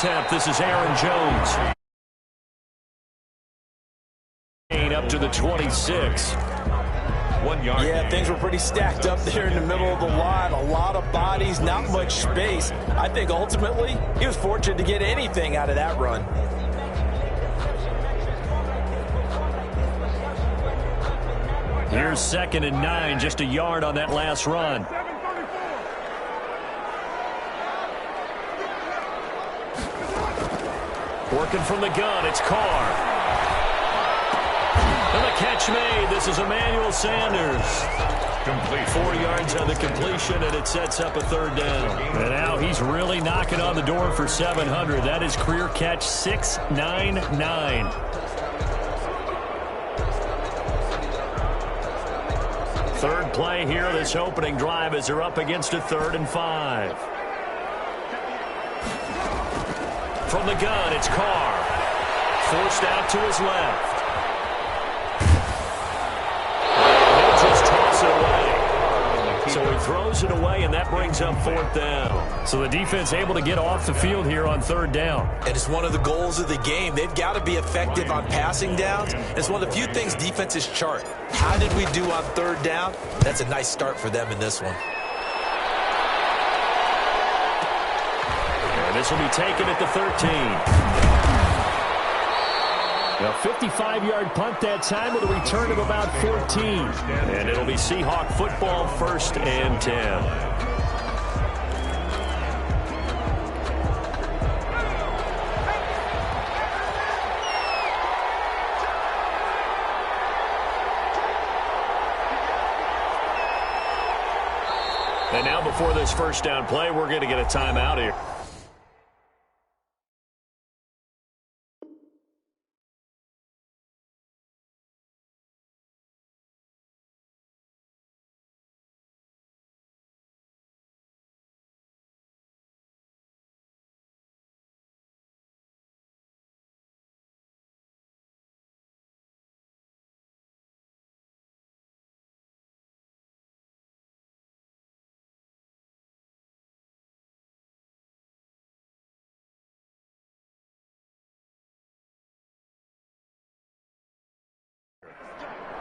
attempt. This is Aaron Jones. Up to the 26. 1 yard. Yeah, things were pretty stacked up there in the middle of the line. A lot of bodies, not much space. I think ultimately he was fortunate to get anything out of that run. Here's 2nd and 9, just a yard on that last run. Working from the gun, it's Carr. And the catch made. This is Emmanuel Sanders. Complete. 4 yards on the completion, and it sets up a 3rd down. And now he's really knocking on the door for 700. That is career catch 699. Third play here, this opening drive as they're up against a 3rd and 5. From the gun, it's Carr. Forced out to his left. Just toss it away. So he throws it away, and that brings up 4th down. So the defense able to get off the field here on 3rd down. And it's one of the goals of the game. They've got to be effective on passing downs. It's one of the few things defenses chart. How did we do on 3rd down? That's a nice start for them in this one. And this will be taken at the 13. A 55-yard punt that time with a return of about 14. And it'll be Seahawk football, 1st and 10. And now before this 1st down play, we're going to get a timeout here.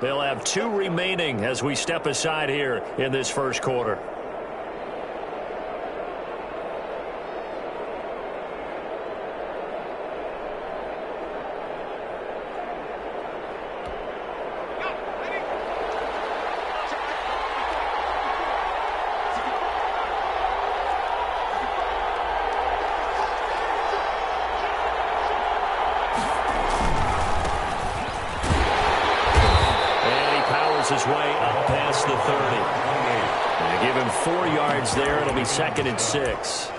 They'll have 2 remaining as we step aside here in this 1st quarter. His way up past the 30. They give him 4 yards there. It'll be 2nd and 6.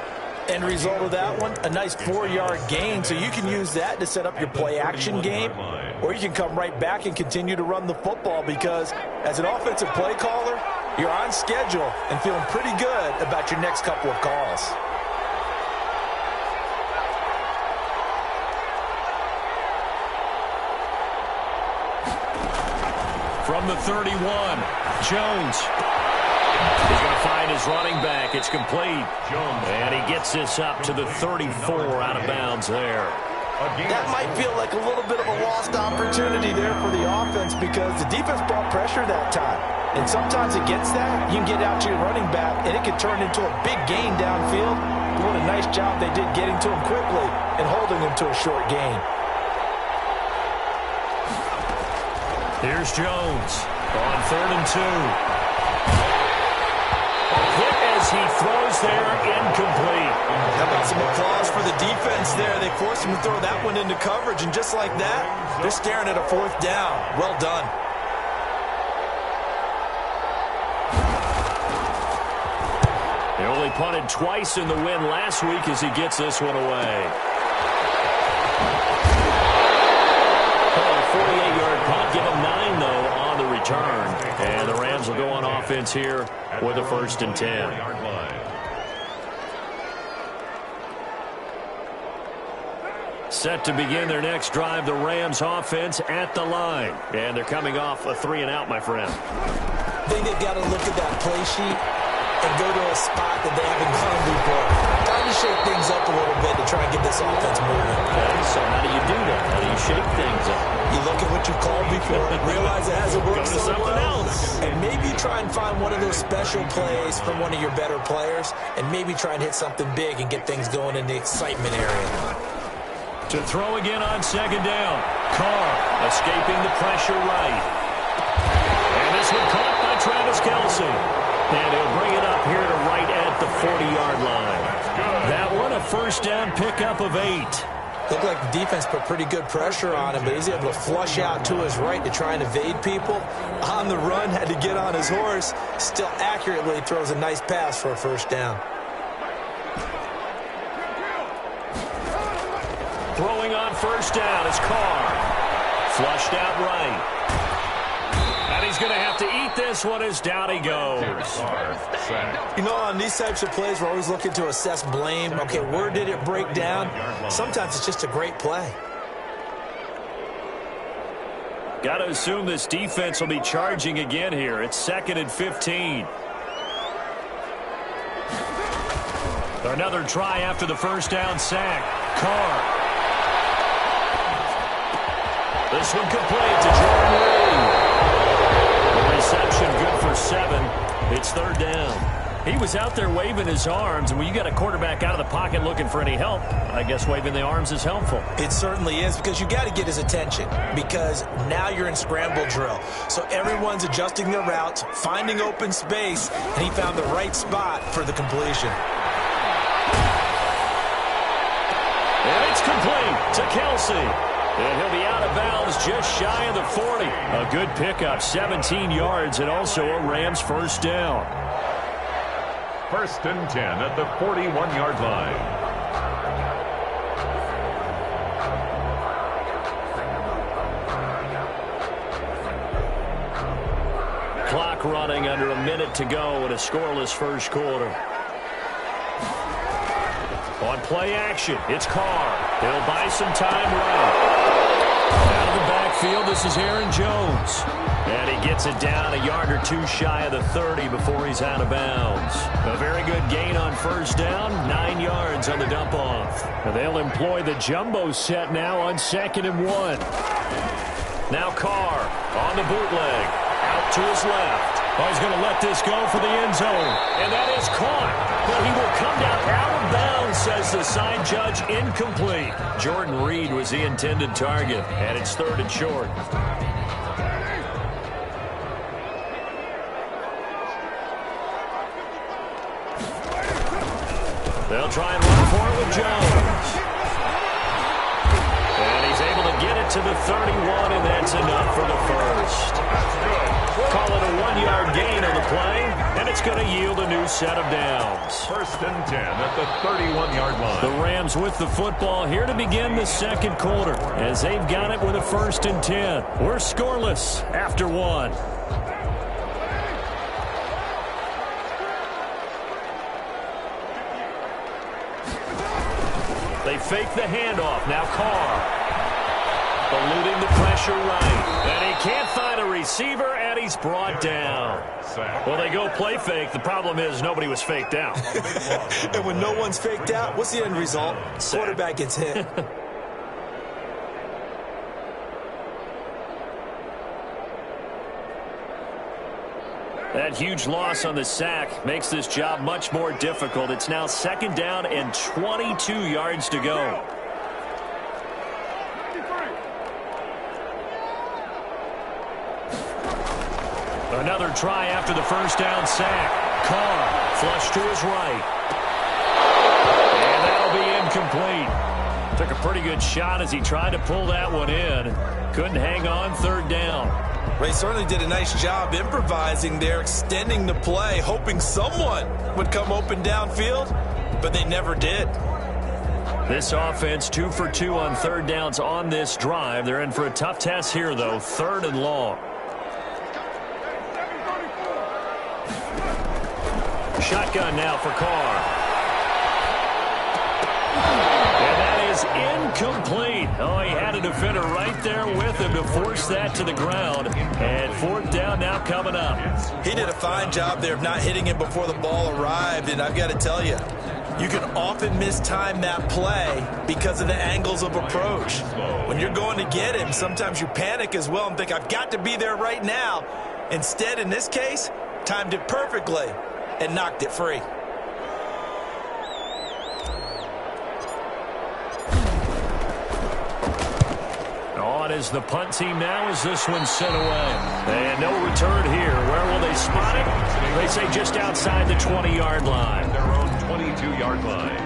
End result of that one, a nice 4-yard gain. So you can use that to set up your play-action game, or you can come right back and continue to run the football because as an offensive play caller, you're on schedule and feeling pretty good about your next couple of calls. From the 31, Jones. He's going to find his running back. It's complete. And he gets this up to the 34 out of bounds there. That might feel like a little bit of a lost opportunity there for the offense because the defense brought pressure that time. And sometimes against that, you can get out to your running back, and it can turn into a big gain downfield. But what a nice job they did getting to him quickly and holding him to a short gain. Here's Jones on 3rd and 2. Quick as he throws there, incomplete. How about some applause for the defense there? They forced him to throw that one into coverage, and just like that, they're staring at a 4th down. Well done. They only punted twice in the win last week as he gets this one away. 48-yard punt, give him 9, though, on the return. And the Rams will go on offense here with a 1st and 10. Set to begin their next drive, the Rams offense at the line. And they're coming off a 3-and-out, my friend. I think they've got to look at that play sheet and go to a spot that they haven't gone before. Time to to shake things up a little bit to try and get this offense moving. Okay, so how do you do that? How do you shake things up? You look at what you called before, realize it hasn't worked so something well, else. and maybe try and find one of those special plays from one of your better players, and maybe try and hit something big and get things going in the excitement area. To throw again on second down. Carr escaping the pressure right. And this one caught by Travis Kelce. And he'll bring it up here to right at the 40-yard line. That one, a first down pickup of 8. Looked like the defense put pretty good pressure on him, but he's able to flush out to his right to try and evade people. On the run, had to get on his horse. Still accurately throws a nice pass for a first down. Throwing on first down is Carr. Flushed out right. And he's going to have to eat this one as down he goes. You know, on these types of plays, we're always looking to assess blame. Okay, where did it break down? Sometimes it's just a great play. Got to assume this defense will be charging again here. It's 2nd and 15. Another try after the first down sack. Carr. This one complete to Jordan Reed. The reception good for 7. It's 3rd down. He was out there waving his arms, and when you got a quarterback out of the pocket looking for any help, I guess waving the arms is helpful. It certainly is, because you got to get his attention, because now you're in scramble drill. So everyone's adjusting their routes, finding open space, and he found the right spot for the completion. And it's complete to Kelce. And he'll be out of bounds just shy of the 40. A good pickup, 17 yards, and also a Rams first down. 1st and 10 at the 41-yard line. Clock running under a minute to go in a scoreless first quarter. On play action, it's Carr. He'll buy some time right. Out of the backfield, this is Aaron Jones. And he gets it down a yard or two shy of the 30 before he's out of bounds. A very good gain on first down, 9 yards on the dump-off. They'll employ the jumbo set now on 2nd and 1. Now Carr on the bootleg, out to his left. Oh, he's going to let this go for the end zone. And that is caught. But he will come down out of bounds, says the side judge. Incomplete. Jordan Reed was the intended target. And it's 3rd and short. They'll try and run for it with Jones. And he's able to get it to the 31, and that's enough for the first. Call it a 1-yard gain on the play, and it's going to yield a new set of downs. 1st and 10 at the 31-yard line. The Rams with the football here to begin the second quarter, as they've got it with a 1st and 10. We're scoreless after 1. They fake the handoff. Now Carr. Eluding the pressure right. And he can't find a receiver, and he's brought down. Well, they go play fake. The problem is nobody was faked out. And when no one's faked out, what's the end result? Quarterback gets hit. That huge loss on the sack makes this job much more difficult. It's now 2nd down and 22 yards to go. Another try after the first down sack. Carr flush to his right. And that'll be incomplete. Took a pretty good shot as he tried to pull that one in. Couldn't hang on, 3rd down. Ray certainly did a nice job improvising there, extending the play, hoping someone would come open downfield, but they never did. This offense 2 for 2 on 3rd downs on this drive. They're in for a tough test here, though, 3rd and long. Shotgun now for Carr. And that is incomplete. Oh, he had a defender right there with him to force that to the ground. And 4th down now coming up. He did a fine job there of not hitting him before the ball arrived, and I've got to tell you, You can often mistime that play because of the angles of approach. When you're going to get him, sometimes you panic as well and think, I've got to be there right now. Instead, in this case, timed it perfectly and knocked it free. On is the punt team now as this one's sent away. And no return here. Where will they spot it? They say just outside the 20-yard line. Their own 22-yard line.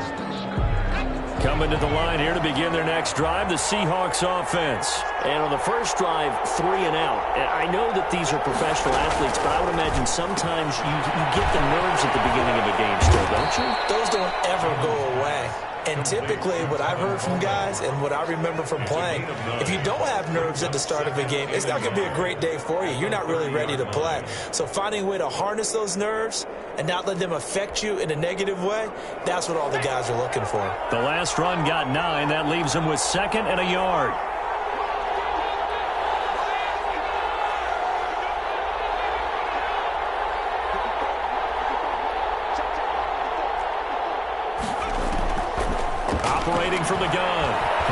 Coming to the line here to begin their next drive, the Seahawks offense. And on the first drive, 3 and out. And I know that these are professional athletes, but I would imagine sometimes you get the nerves at the beginning of a game still, don't you? Those don't ever go away. And typically, what I've heard from guys and what I remember from playing, if you don't have nerves at the start of a game, it's not going to be a great day for you. You're not really ready to play. So finding a way to harness those nerves and not let them affect you in a negative way, that's what all the guys are looking for. The last run got 9. That leaves them with 2nd and a yard. Operating from the gun,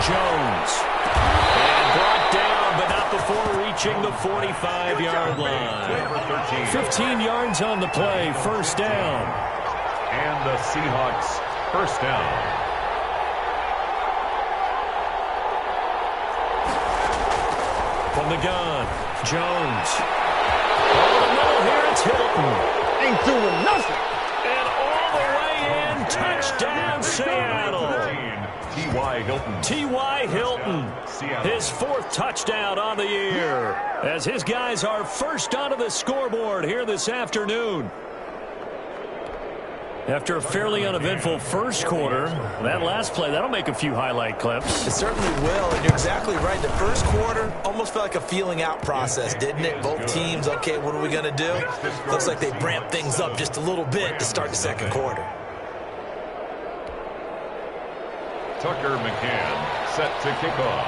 Jones. And brought down, but not before reaching the 45-yard line. 15 yards on the play, first down. And the Seahawks first down. From the gun, Jones. Over the middle here, it's Hilton. Ain't doing nothing. And all the way in, touchdown Seattle. T.Y. Hilton. T.Y. Hilton, his 4th touchdown on the year, as his guys are first onto the scoreboard here this afternoon. After a fairly uneventful first quarter, that last play, that'll make a few highlight clips. It certainly will, and you're exactly right. The first quarter almost felt like a feeling out process, didn't it? Both teams, okay, what are we going to do? Looks like they ramped things up just a little bit to start the second quarter. Tucker McCann set to kick off.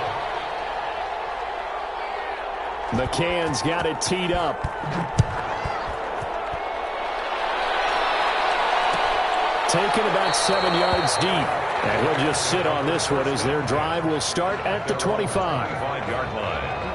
McCann's got it teed up. Taken about 7 yards deep. And he'll just sit on this one as their drive will start at the 25. 5-yard line.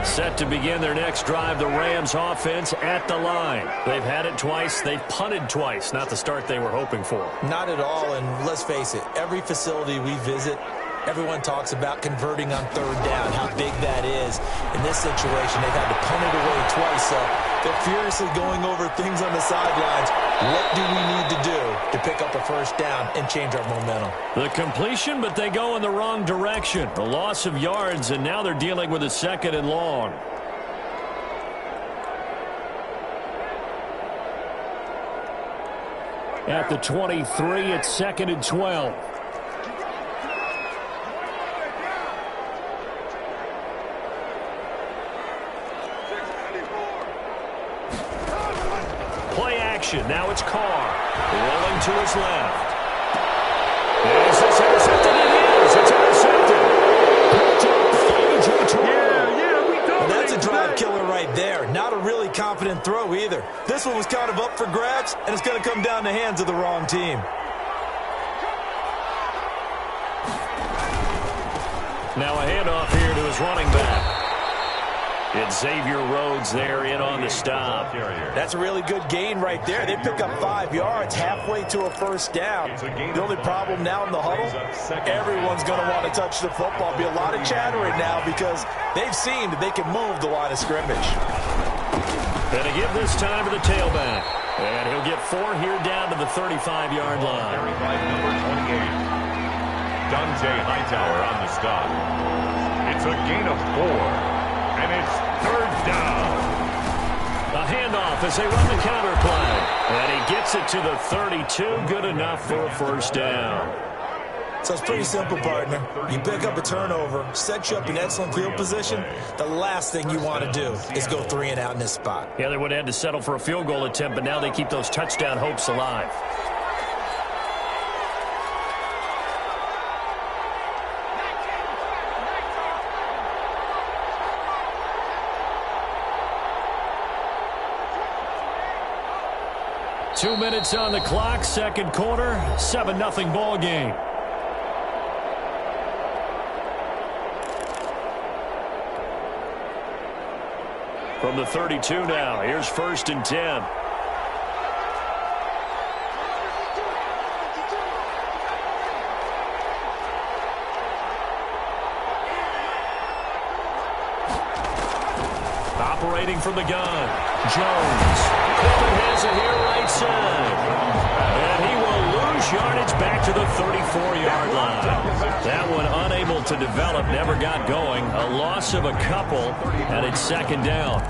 Set to begin their next drive, the Rams offense at the line. They've had it twice. They've punted twice. Not the start they were hoping for. Not at all, and let's face it, every facility we visit, everyone talks about converting on 3rd down, how big that is. In this situation, they've had to punt it away twice, so they're furiously going over things on the sidelines. What do we need to do to pick up a first down and change our momentum? The completion, but they go in the wrong direction. A loss of yards, and now they're dealing with a 2nd and long. At the 23, it's 2nd and 12. Play action. Now it's Carr. Rolling to his left. Is this intercepted? It is. It's intercepted. That's a drive killer right there. Not a really confident throw either. This one was kind of up for grabs, and it's going to come down the hands of the wrong team. Now a handoff here to his running back. It's Xavier Rhodes there in on the stop. That's a really good gain right there. They pick up 5 yards halfway to a first down. The only problem now in the huddle, everyone's going to want to touch the football. Be a lot of chattering now because they've seen that they can move the line of scrimmage. And to give this time to the tailback. And he'll get 4 here down to the 35-yard line. Carried by number 28. Dante Hightower on the stop. It's a gain of 4. And it's 3rd down. A handoff as they run the counter play. And he gets it to the 32. Good enough for a first down. So it's pretty simple, partner. You pick up a turnover, set you up in excellent field position. The last thing you want to do is go 3 and out in this spot. Yeah, they would have had to settle for a field goal attempt, but now they keep those touchdown hopes alive. 2 minutes on the clock, second quarter, 7-0 ball game. From the 32 now, here's 1st and 10. Operating from the gun, Jones. Coleman has it here right side. And he will lose yardage back to the 34-yard line. That one unable to develop, never got going. A loss of a couple, and it's 2nd down.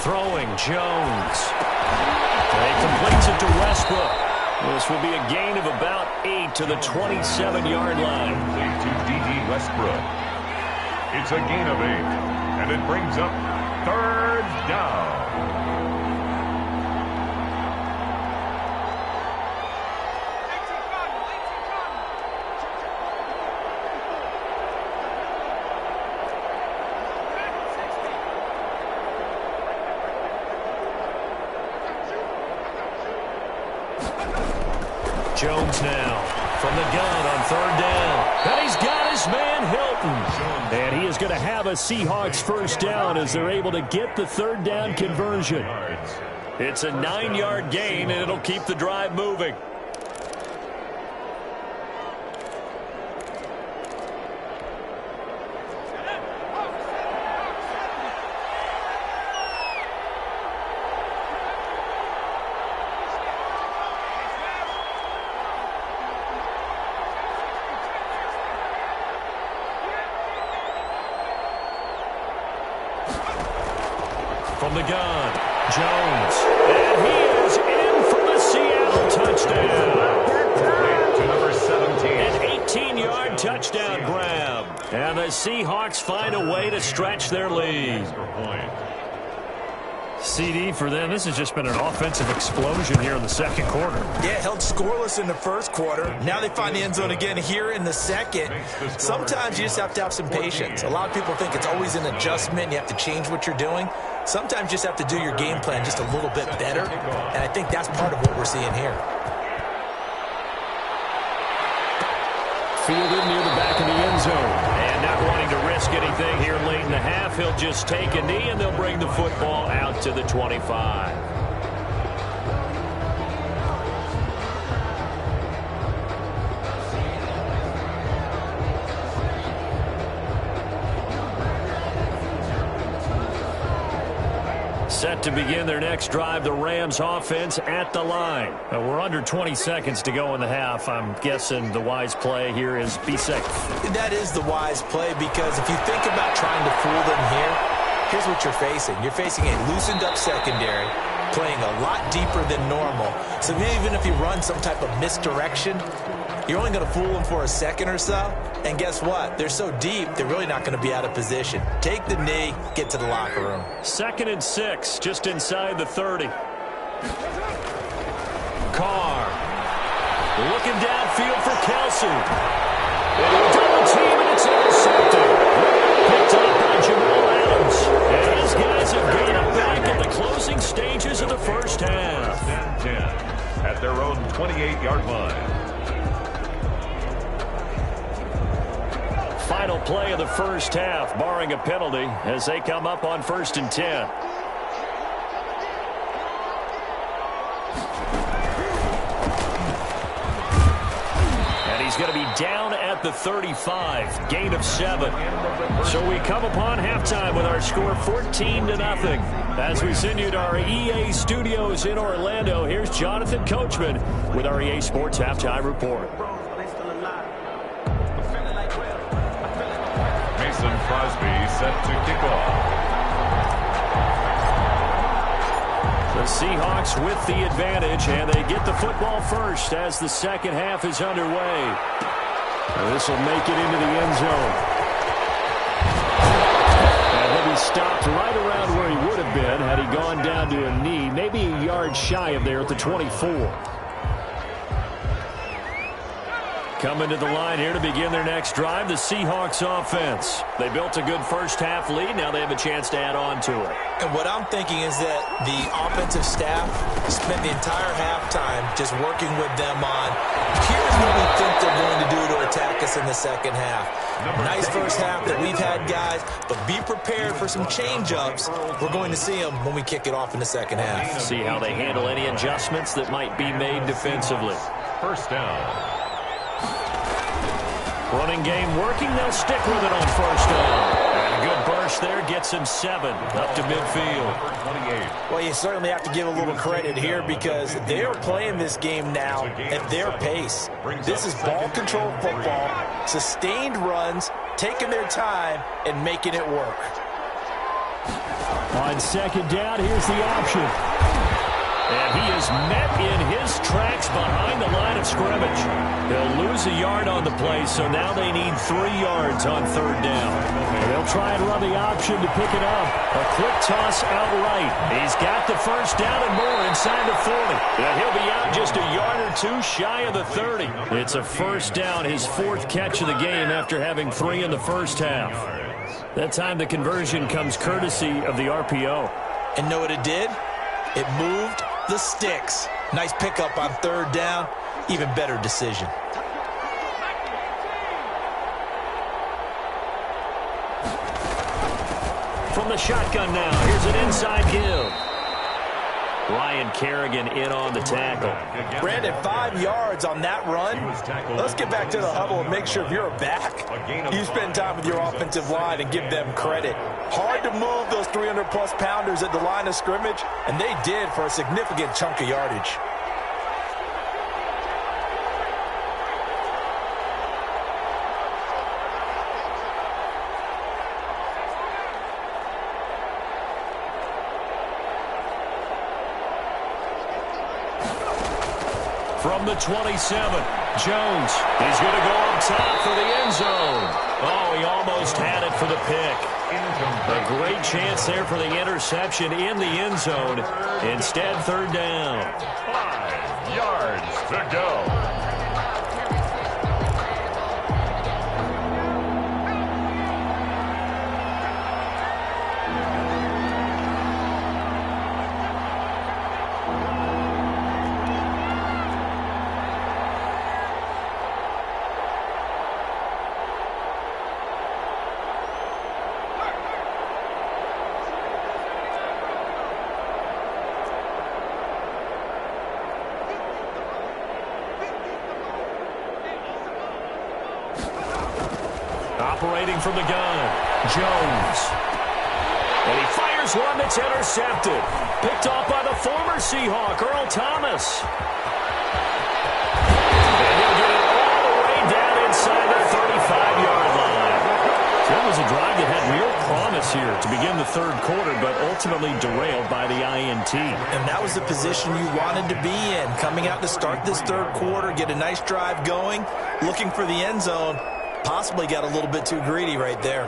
Throwing, Jones. He completes it to Westbrook. This will be a gain of about 8 to the 27-yard line. To D.D. Westbrook. It's a gain of 8, and it brings up 3rd down. Jones now from the gun on 3rd down. And he's got his man Hilton. And he is going to have a Seahawks 1st down as they're able to get the 3rd down conversion. It's a 9-yard gain, and it'll keep the drive moving. From the gun, Jones. And he is in for the Seattle touchdown. To number 17. An 18-yard touchdown grab. And the Seahawks find a way to stretch their lead. CD for them. This has just been an offensive explosion here in the 2nd quarter. Yeah, held scoreless in the 1st quarter. Now they find the end zone again here in the 2nd. Sometimes you just have to have some patience. A lot of people think it's always an adjustment. You have to change what you're doing. Sometimes you just have to do your game plan just a little bit better. And I think that's part of what we're seeing here. Fielded near the back of the end zone. And not wanting to risk anything here late in the half, he'll just take a knee, and they'll bring the football out to the 25. Set to begin their next drive, the Rams offense at the line. We're under 20 seconds to go in the half. I'm guessing the wise play here is be safe. That is the wise play, because if you think about trying to fool them here, here's what you're facing. You're facing a loosened up secondary, playing a lot deeper than normal. So even if you run some type of misdirection, you're only going to fool them for a second or so. And guess what? They're so deep, they're really not going to be out of position. Take the knee, get to the locker room. 2nd and 6, just inside the 30. Carr looking downfield for Kelsey. Double team, and it's intercepted. Picked up by Jamal Adams. And his guys have gained it back in the closing stages of the 1st half. 10 at their own 28-yard line. Final play of the 1st half, barring a penalty, as they come up on 1st and 10. And he's going to be down at the 35, gain of 7. So we come upon halftime with our score 14-0. As we send you to our EA studios in Orlando, here's Jonathan Coachman with our EA Sports Halftime Report. Crosby set to kick off. The Seahawks with the advantage, and they get the football first as the 2nd half is underway. This will make it into the end zone. And he'll be stopped right around where he would have been had he gone down to a knee, maybe a yard shy of there at the 24. Coming to the line here to begin their next drive, the Seahawks offense. They built a good first-half lead. Now they have a chance to add on to it. And what I'm thinking is that the offensive staff spent the entire halftime just working with them on, here's what we think they're going to do to attack us in the second half. Nice first half that we've had, guys, but be prepared for some change-ups. We're going to see them when we kick it off in the second half. See how they handle any adjustments that might be made defensively. First down. Running game working. They'll stick with it on first down. And a good burst there gets him 7 up to midfield. 28. Well, you certainly have to give a little credit here because they are playing this game now at their pace. This is ball control football, sustained runs, taking their time, and making it work. On second down, here's the option. And he is met in his tracks behind the line of scrimmage. They'll lose a yard on the play, so now they need 3 yards on third down. They'll try and run the option to pick it up. A quick toss outright. He's got the first down and more inside the 40. And he'll be out just a yard or 2 shy of the 30. It's a first down, his 4th catch of the game after having 3 in the first half. That time the conversion comes courtesy of the RPO. And know what it did? It moved the sticks. Nice pickup on third down. Even better decision. From the shotgun now, here's an inside give. Ryan Kerrigan in on the tackle. Brandon, 5 yards on that run. Let's get back to the huddle and make sure if you're a back, you spend time with your offensive line and give them credit. Hard to move those 300-plus pounders at the line of scrimmage, and they did for a significant chunk of yardage. From the 27, Jones. He's going to go up top for the end zone. Oh, he almost had it for the pick. A great chance there for the interception in the end zone. Instead, third down. 5 yards to go. Operating from the gun, Jones. And he fires one that's intercepted. Picked off by the former Seahawk, Earl Thomas. And he'll get it all the way down inside the 35-yard line. That was a drive that had real promise here to begin the third quarter, but ultimately derailed by the INT. And that was the position you wanted to be in. Coming out to start this third quarter, get a nice drive going, looking for the end zone. Possibly got a little bit too greedy right there.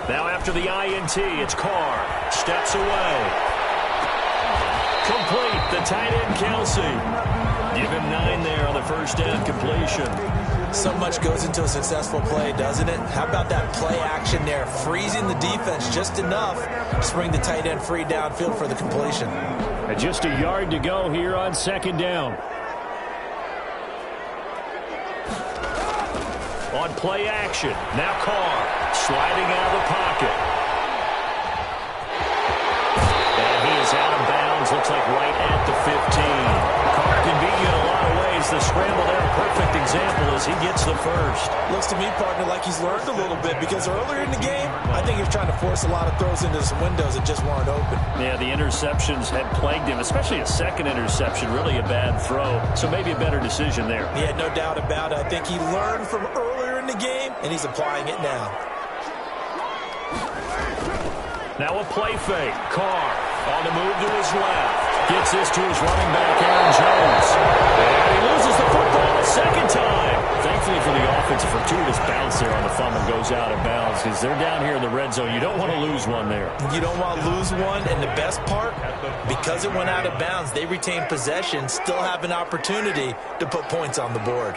Now after the INT, it's Carr. Steps away. Complete. The tight end, Kelsey. Give him 9 there on the first down completion. So much goes into a successful play, doesn't it? How about that play action there? Freezing the defense just enough to bring the tight end free downfield for the completion. And just a yard to go here on second down. On play action, now Carr sliding out of the pocket. And he is out of bounds, looks like right at the 15. Carr can beat you in a lot of ways. The scramble there, a perfect example as he gets the first. Looks to me, partner, like he's learned a little bit because earlier in the game, I think he was trying to force a lot of throws into some windows that just weren't open. Yeah, the interceptions had plagued him, especially a second interception, really a bad throw. So maybe a better decision there. Yeah, no doubt about it. I think he learned from earlier in the game, and he's applying it now. Now a play fake. Carr on the move to his left. Gets this to his running back, Aaron Jones. And he loses the football a second time. Thankfully for the offense, a fortuitous bounce there on the fumble goes out of bounds. because they're down here in the red zone. You don't want to lose one there. You don't want to lose one, and the best part, because it went out of bounds, they retain possession, still have an opportunity to put points on the board.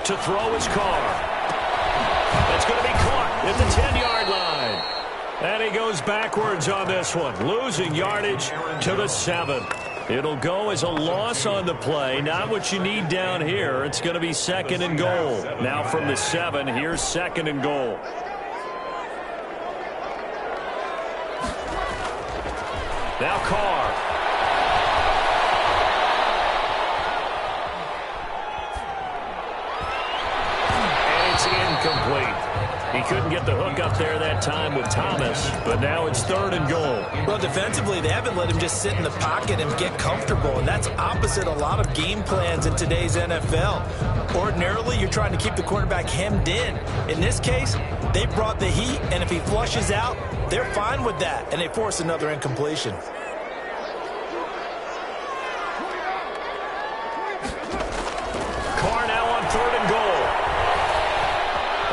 To throw his car. It's going to be caught at the 10-yard line. And he goes backwards on this one, losing yardage to the 7. It'll go as a loss on the play. Not what you need down here. It's going to be 2nd and goal. Now from the 7, here's 2nd and goal. Now Carr. And it's incomplete. He couldn't get the hook up there that time with Thomas, but now it's 3rd and goal. Well, defensively, they haven't let him just sit in the pocket and get comfortable, and that's opposite a lot of game plans in today's NFL. Ordinarily, you're trying to keep the quarterback hemmed in. In this case, they brought the heat, and if he flushes out, they're fine with that, and they force another incompletion. Carr now on 3rd and goal.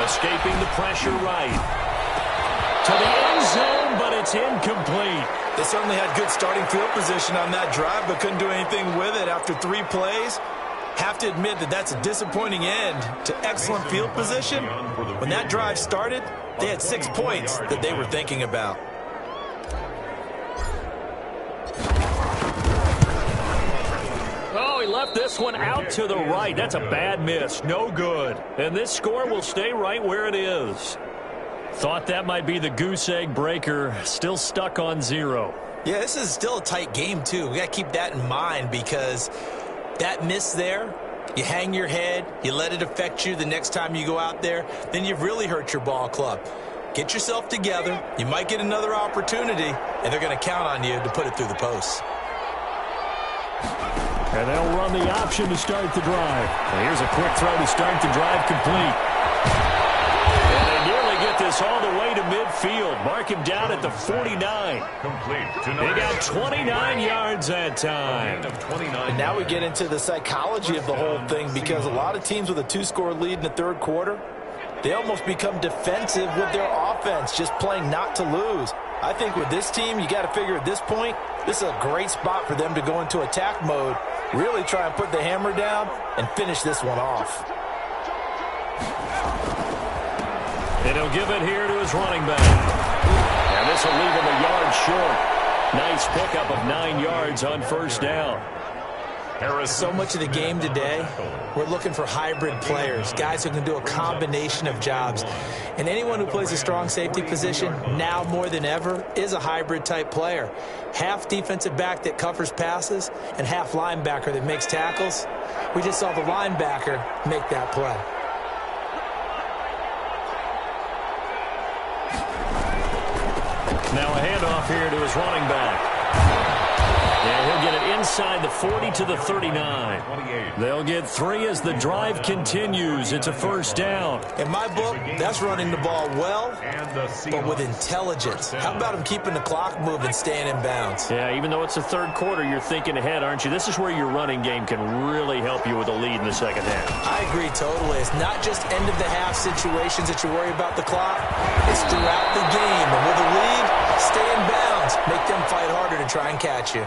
Escaping the pressure right. To the end zone, but it's incomplete. They certainly had good starting field position on that drive, but couldn't do anything with it after 3 plays. Have to admit that that's a disappointing end to excellent field position. When that drive started, they had 6 points that they were thinking about. Oh, he left this one out to the right. That's a bad miss. No good. And this score will stay right where it is. Thought that might be the goose egg breaker. Still stuck on 0. Yeah, this is still a tight game, too. We got to keep that in mind because that miss there, you hang your head, you let it affect you the next time you go out there, then you've really hurt your ball club. Get yourself together. You might get another opportunity, and they're going to count on you to put it through the posts. And they'll run the option to start the drive. And here's a quick throw to start the drive complete. And they nearly get this all the way to midfield. Mark him down at the 49. They got 29 yards that time. And now we get into the psychology of the whole thing because a lot of teams with a 2-score lead in the 3rd quarter, they almost become defensive with their offense, just playing not to lose. I think with this team, you got to figure at this point, this is a great spot for them to go into attack mode, really try and put the hammer down and finish this one off. And he'll give it here to his running back. And this will leave him a yard short. Nice pickup of 9 yards on 1st down. So much of the game today, we're looking for hybrid players, guys who can do a combination of jobs. And anyone who plays a strong safety position, now more than ever, is a hybrid-type player. Half defensive back that covers passes and half linebacker that makes tackles. We just saw the linebacker make that play. Now a handoff here to his running back. And he'll get it inside the 40 to the 39. They'll get 3 as the drive continues. It's a 1st down. In my book, that's running the ball well, but with intelligence. How about him keeping the clock moving, staying in bounds? Yeah, even though it's the 3rd quarter, you're thinking ahead, aren't you? This is where your running game can really help you with a lead in the 2nd half. I agree totally. It's not just end-of-the-half situations that you worry about the clock. It's throughout the game. And with a lead, stay in bounds. Make them fight harder to try and catch you.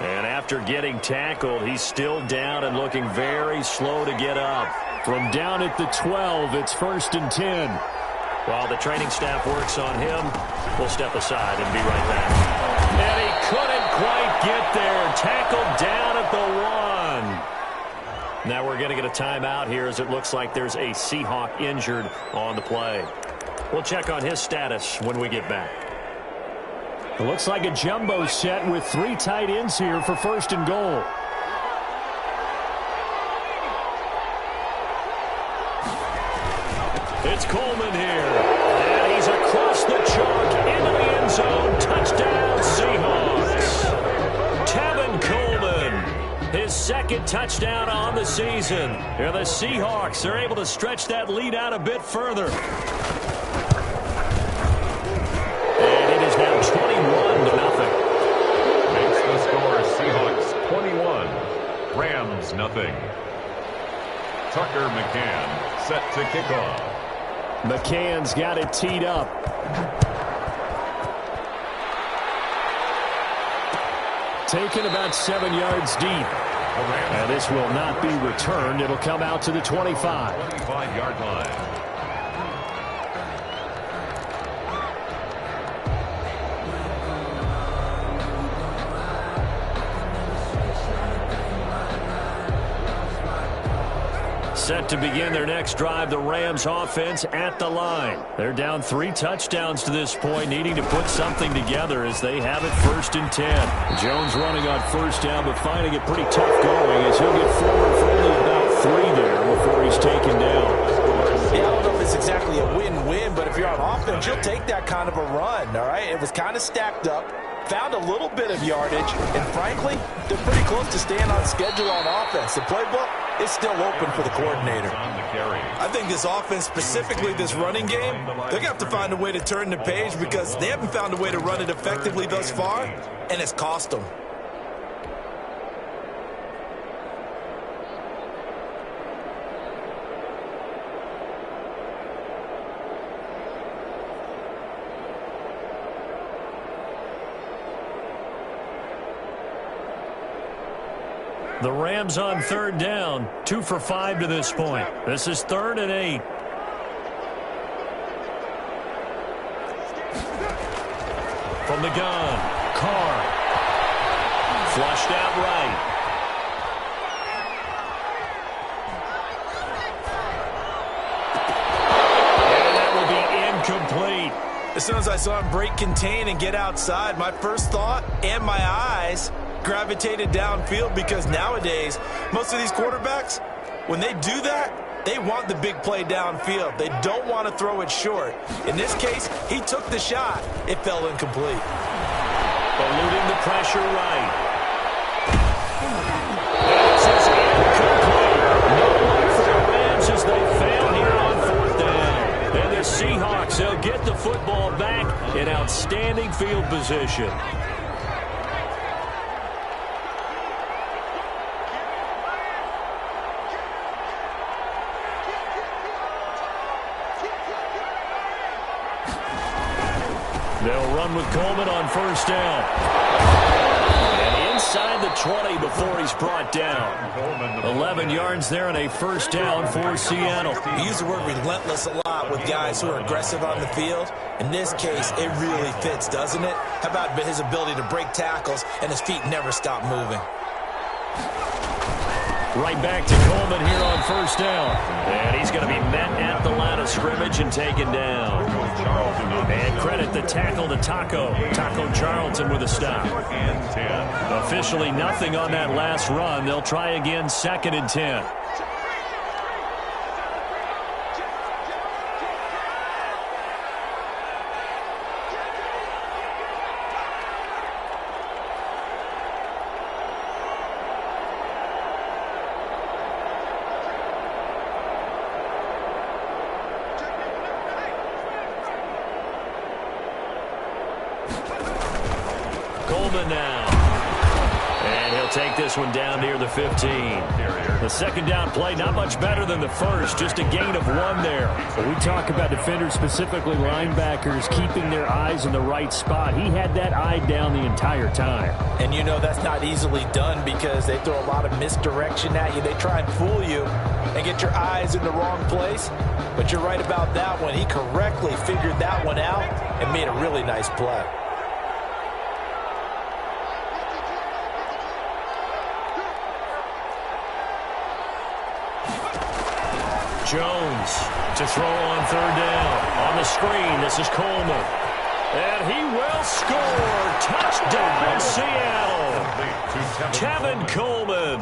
And after getting tackled, he's still down and looking very slow to get up. From down at the 12, it's 1st and 10. While the training staff works on him, we'll step aside and be right back. And he couldn't quite get there. Tackled down at the 1. Now we're going to get a timeout here as it looks like there's a Seahawk injured on the play. We'll check on his status when we get back. It looks like a jumbo set with 3 tight ends here for 1st and goal. It's Coleman here. And he's across the chalk into the end zone. Touchdown, Seahawks. Tevin Coleman, his 2nd touchdown on the season. And the Seahawks are able to stretch that lead out a bit further. And it is now 21-0. Makes the score Seahawks 21, Rams nothing. Tucker McCann set to kick off. McCann's got it teed up. Taken about 7 yards deep. And this will not be returned. It'll come out to the 25. 25-yard line. Set to begin their next drive, the Rams offense at the line. They're down 3 touchdowns to this point, needing to put something together as they have it 1st and 10. Jones running on 1st down, but finding it pretty tough going as he'll get forward for only about 3 there before he's taken down. Yeah, I don't know if it's exactly a win-win, but if you're on offense, you'll take that kind of a run, all right? It was kind of stacked up, found a little bit of yardage, and frankly, they're pretty close to staying on schedule on offense. The playbook is still open for the coordinator. I think this offense, specifically this running game, they're going to have to find a way to turn the page because they haven't found a way to run it effectively thus far, and it's cost them. The Rams on 3rd down, 2 for 5 to this point. This is 3rd and 8. From the gun, Carr. Flushed out right. And that will be incomplete. As soon as I saw him break contain and get outside, my first thought and my eyes gravitated downfield because nowadays, most of these quarterbacks, when they do that, they want the big play downfield. They don't want to throw it short. In this case, he took the shot. It fell incomplete. Eluding the pressure right. This is incomplete. No luck for the Rams as they fail here on 4th down. And the Seahawks, they'll get the football back in outstanding field position. They'll run with Coleman on 1st down. And inside the 20 before he's brought down. 11 yards there and a 1st down for Seattle. We use the word relentless a lot with guys who are aggressive on the field. In this case, it really fits, doesn't it? How about his ability to break tackles and his feet never stop moving? Right back to Coleman here on 1st down. And he's going to be met at the line of scrimmage and taken down. And credit the tackle to Taco Charlton with a stop. Officially nothing on that last run. They'll try again 2nd and 10. Coleman now. And he'll take this one down near the 15. The 2nd down play, not much better than the first, just a gain of 1 there. When we talk about defenders, specifically linebackers, keeping their eyes in the right spot, he had that eye down the entire time. And you know that's not easily done because they throw a lot of misdirection at you. They try and fool you and get your eyes in the wrong place. But you're right about that one. He correctly figured that one out and made a really nice play. Jones to throw on 3rd down. On the screen, this is Coleman. And he will score. Touchdown, Seattle. Kevin Coleman.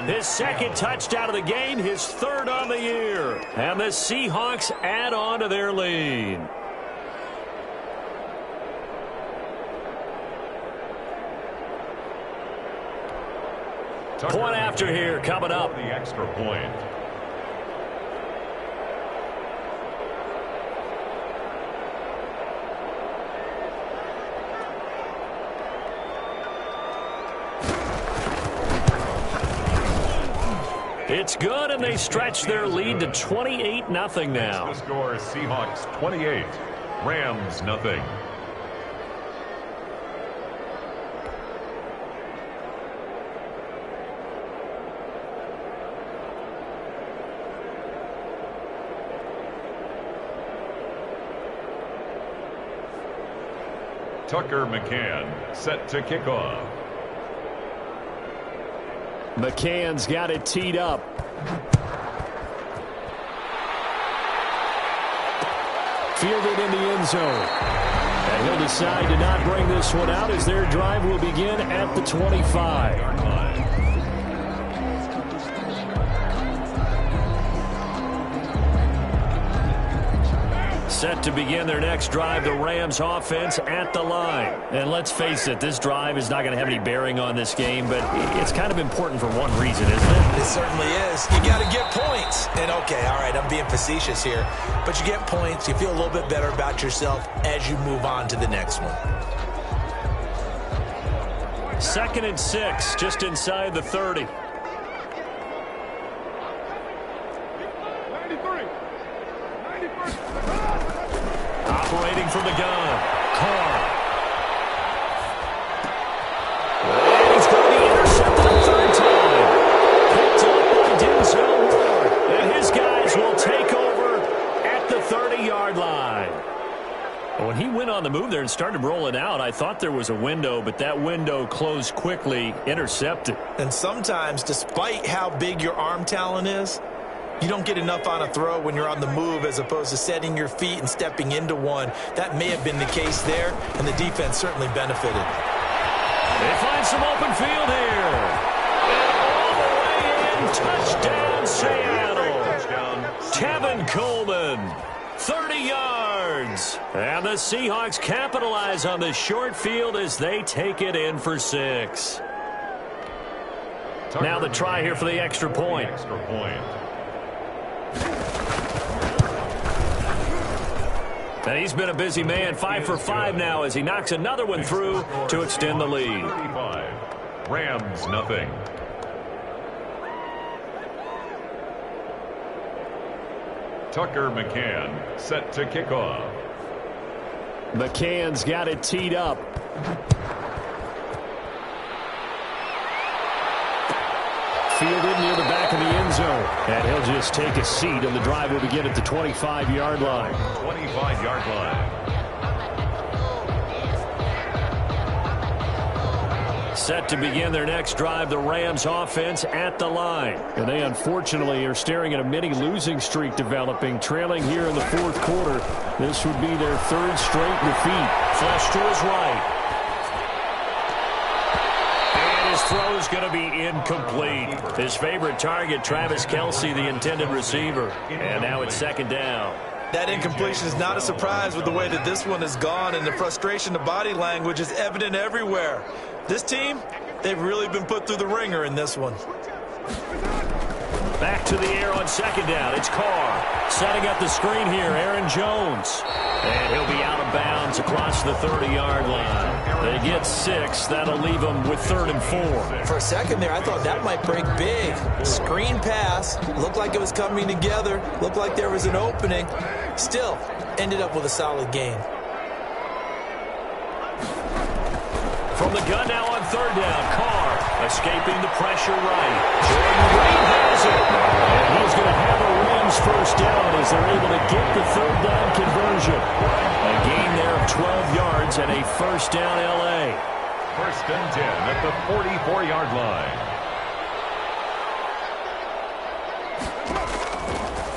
His 2nd touchdown of the game, his 3rd on the year. And the Seahawks add on to their lead. Point after here coming up. The extra point. It's good, and they stretch their lead to 28-0 now. The score, Seahawks 28, Rams 0. Tucker McCann set to kick off. McCann's got it teed up. Fielded in the end zone. And he'll decide to not bring this one out as their drive will begin at the 25. Set to begin their next drive, the Rams offense at the line. And let's face it, this drive is not going to have any bearing on this game, but it's kind of important for one reason, isn't it? It certainly is. You got to get points. And okay, all right, I'm being facetious here, but you get points, you feel a little bit better about yourself as you move on to the next one. 2nd and 6, just inside the 30. Operating from the gun, Carr. And he's going to be intercepted a third time. Picked up by Denzel Ward. And his guys will take over at the 30-yard line. When he went on the move there and started rolling out, I thought there was a window, but that window closed quickly, intercepted. And sometimes, despite how big your arm talent is, you don't get enough on a throw when you're on the move as opposed to setting your feet and stepping into one. That may have been the case there, and the defense certainly benefited. They find some open field here. And all the way in, touchdown Seattle. Tevin Coleman, 30 yards. And the Seahawks capitalize on the short field as they take it in for 6. Now the try here for the extra point. And he's been a busy man, 5 for 5 now as he knocks another one through to extend the lead. 35, Rams 0. Tucker McCann set to kick off. McCann's got it teed up. Fielded near the back of the end zone. And he'll just take a seat, and the drive will begin at the 25-yard line. 25-yard line. Set to begin their next drive, the Rams offense at the line. And they unfortunately are staring at a mini losing streak developing, trailing here in the fourth quarter. This would be their 3rd straight defeat. Flush to his right. His throw is going to be incomplete. His favorite target, Travis Kelce, the intended receiver. And now it's 2nd down. That incompletion is not a surprise with the way that this one has gone, and the frustration, the body language is evident everywhere. This team, they've really been put through the ringer in this one. Back to the air on 2nd down. It's Carr setting up the screen here. Aaron Jones. And he'll be out of bounds across the 30-yard line. They get 6. That'll leave them with 3rd and 4. For a second there, I thought that might break big. Screen pass. Looked like it was coming together. Looked like there was an opening. Still, ended up with a solid gain. From the gun now on 3rd down. Carr escaping the pressure right. Jordan Reed has it. And he's going to have a Rams first down as they're able to get the 3rd down conversion. A gain there of 12 yards and a first down L.A. 1st and 10 at the 44-yard line.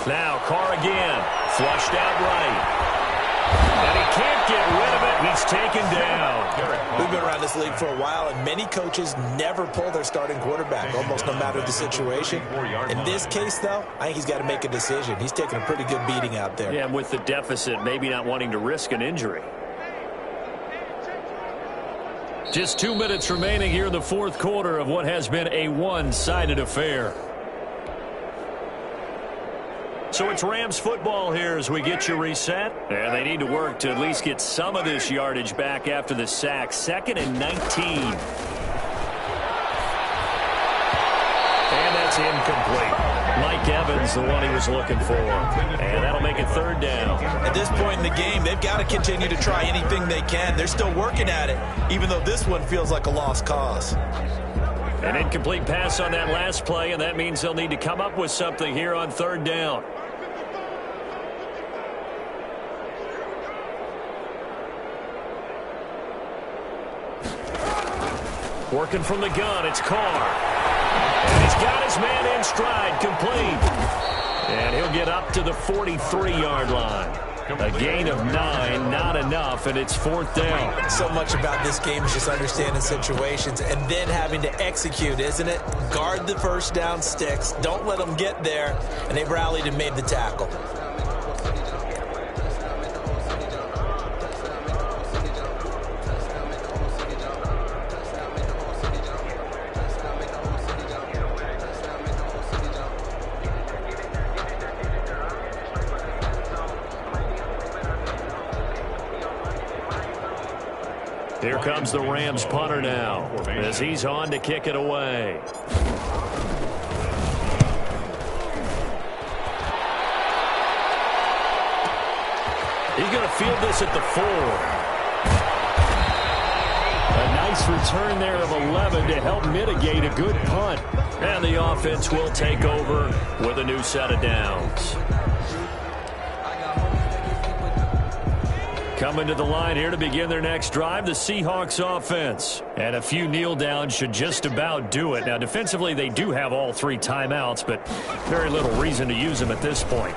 Now Carr again. Flushed out right. And he can't get rid of it. He's taken down. We've been around this league for a while, and many coaches never pull their starting quarterback, almost no matter the situation. In this case, though, I think he's got to make a decision. He's taking a pretty good beating out there. Yeah, with the deficit, maybe not wanting to risk an injury. Just 2 minutes remaining here in the fourth quarter of what has been a one-sided affair. So it's Rams football here as we get you reset. And they need to work to at least get some of this yardage back after the sack. 2nd and 19. And that It's incomplete. Mike Evans, the one he was looking for. And that'll make it third down. At this point in the game, they've got to continue to try anything they can. They're still working at it, even though this one feels like a lost cause. An incomplete pass on that last play, and that means they'll need to come up with something here on third down. Working from the gun, it's Carr. And he's got his man in stride, complete. And he'll get up to the 43-yard line. A gain of 9, not enough, and it's fourth down. So much about this game is just understanding situations and then having to execute, isn't it? Guard the first down sticks. Don't let them get there. And they rallied and made the tackle. Here comes the Rams punter now as he's on to kick it away. He's going to field this at the 4. A nice return there of 11 to help mitigate a good punt. And the offense will take over with a new set of downs. Coming to the line here to begin their next drive, the Seahawks offense. And a few kneel downs should just about do it. Now, defensively, they do have all 3 timeouts, but very little reason to use them at this point.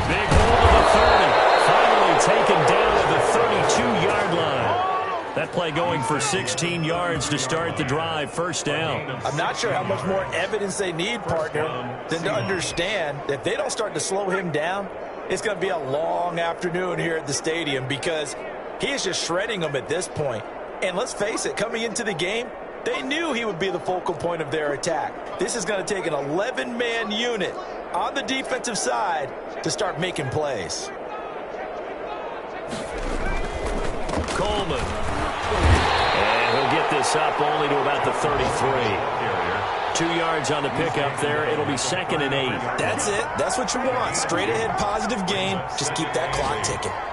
Big hold of the 30. Finally taken down at the 32-yard line. That play going for 16 yards to start the drive, first down. I'm not sure how much more evidence they need, partner, than to understand that if they don't start to slow him down, it's going to be a long afternoon here at the stadium because he is just shredding them at this point. And let's face it, coming into the game, they knew he would be the focal point of their attack. This is going to take an 11-man unit on the defensive side to start making plays. Coleman. And he'll get this up only to about the 33. 2 yards on the pickup there. It'll be 2nd and 8. That's it. That's what you want. Straight ahead positive gain. Just keep that clock ticking.